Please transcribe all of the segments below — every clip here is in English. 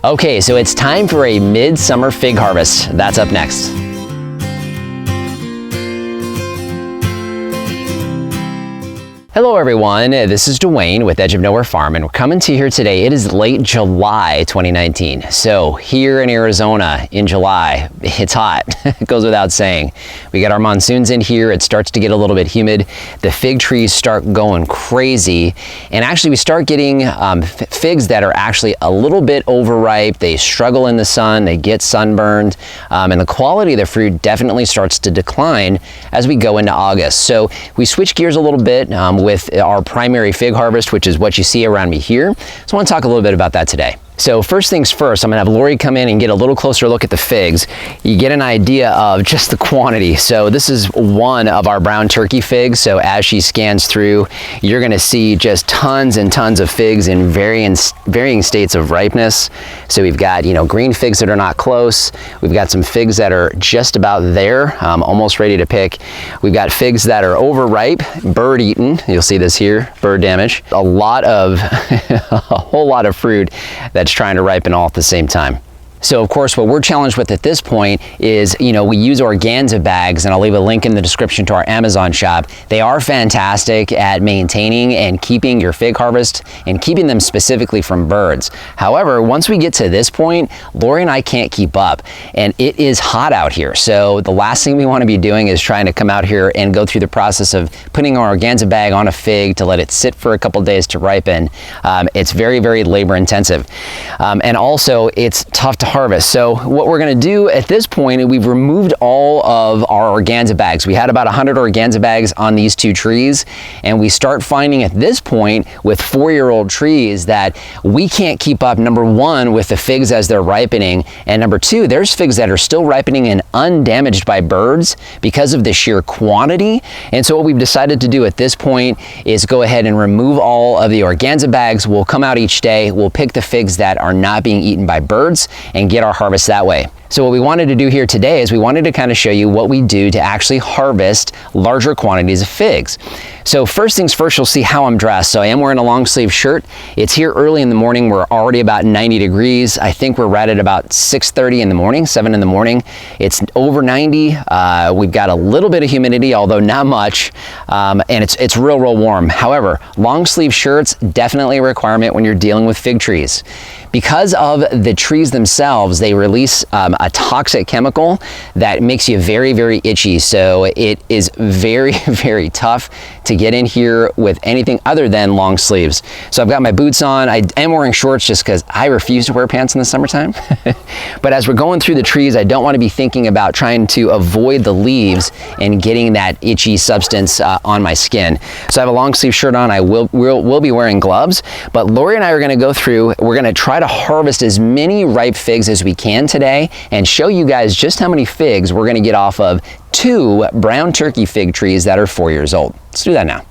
Okay, so it's time for a midsummer fig harvest. That's up next. Hello everyone, this is Dwayne with Edge of Nowhere Farm, and we're coming to you here today. It is late July 2019. So here in Arizona in July, it's hot. It goes without saying. We got our monsoons in here. It starts to get a little bit humid. The fig trees start going crazy, and actually we start getting figs that are actually a little bit overripe. They struggle in the sun, they get sunburned, and the quality of the fruit definitely starts to decline as we go into August. So we switch gears a little bit with our primary fig harvest, which is what you see around me here. So I want to talk a little bit about that today. So first things first, I'm gonna have Lori come in and get a little closer look at the figs. You get an idea of just the quantity. So this is one of our brown turkey figs. So as she scans through, you're gonna see just tons and tons of figs in varying states of ripeness. So we've got, green figs that are not close. We've got some figs that are just about there, almost ready to pick. We've got figs that are overripe, bird eaten. You'll see this here, bird damage. A whole lot of fruit that's trying to ripen all at the same time. So of course, what we're challenged with at this point is, we use organza bags, and I'll leave a link in the description to our Amazon shop. They are fantastic at maintaining and keeping your fig harvest and keeping them specifically from birds. However, once we get to this point, Lori and I can't keep up, and it is hot out here. So the last thing we want to be doing is trying to come out here and go through the process of putting our organza bag on a fig to let it sit for a couple days to ripen. It's very, very labor intensive. And also it's tough to harvest. So what we're going to do at this point, we've removed all of our organza bags. We had about 100 organza bags on these two trees, and we start finding at this point with 4-year-old trees that we can't keep up, number one, with the figs as they're ripening, and number two, there's figs that are still ripening and undamaged by birds because of the sheer quantity. And so what we've decided to do at this point is go ahead and remove all of the organza bags. We'll come out each day, we'll pick the figs that are not being eaten by birds and get our harvest that way. So what we wanted to do here today is we wanted to kind of show you what we do to actually harvest larger quantities of figs. So first things first, you'll see how I'm dressed. So I am wearing a long sleeve shirt. It's here early in the morning. We're already about 90 degrees. I think we're right at about 6:30 in the morning, 7 in the morning. It's over 90. We've got a little bit of humidity, although not much. And it's real warm. However, long sleeve shirts, definitely a requirement when you're dealing with fig trees. Because of the trees themselves, they release a toxic chemical that makes you very, very itchy. So it is very, very tough to get in here with anything other than long sleeves. So I've got my boots on. I am wearing shorts just because I refuse to wear pants in the summertime. But as we're going through the trees, I don't want to be thinking about trying to avoid the leaves and getting that itchy substance on my skin. So I have a long sleeve shirt on. I will be wearing gloves, but Lori and I are going to go through, we're going to try to harvest as many ripe figs as we can today and show you guys just how many figs we're going to get off of 2 brown turkey fig trees that are 4 years old. Let's do that now.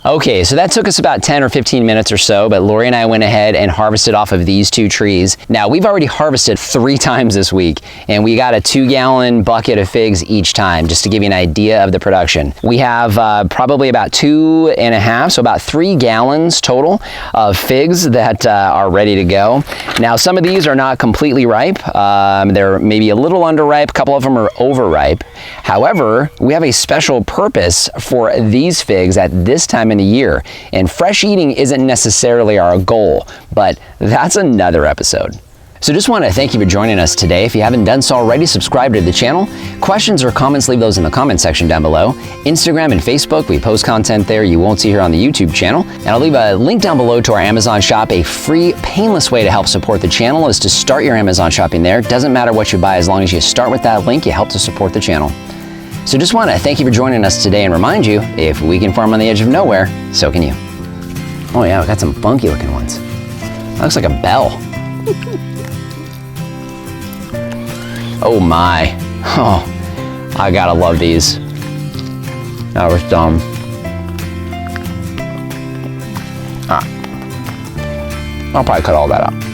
Okay, so that took us about 10 or 15 minutes or so, but Lori and I went ahead and harvested off of these 2 trees. Now, we've already harvested 3 times this week, and we got a 2-gallon bucket of figs each time, just to give you an idea of the production. We have probably about 2.5, so about 3 gallons total of figs that are ready to go. Now, some of these are not completely ripe. They're maybe a little underripe. A couple of them are overripe. However, we have a special purpose for these figs at this time in the year, and fresh eating isn't necessarily our goal, but that's another episode. So just want to thank you for joining us today. If you haven't done so already, subscribe to the channel. Questions or comments, leave those in the comment section down below. Instagram and Facebook, we post content there you won't see here on the YouTube channel. And I'll leave a link down below to our Amazon shop. A free, painless way to help support the channel is to start your Amazon shopping there. Doesn't matter what you buy, as long as you start with that link, you help to support the channel. So just want to thank you for joining us today and remind you, if we can farm on the edge of nowhere, so can you. Oh yeah, we got some funky looking ones. That looks like a bell. Oh my. Oh, I gotta love these. That was dumb. I'll probably cut all that out.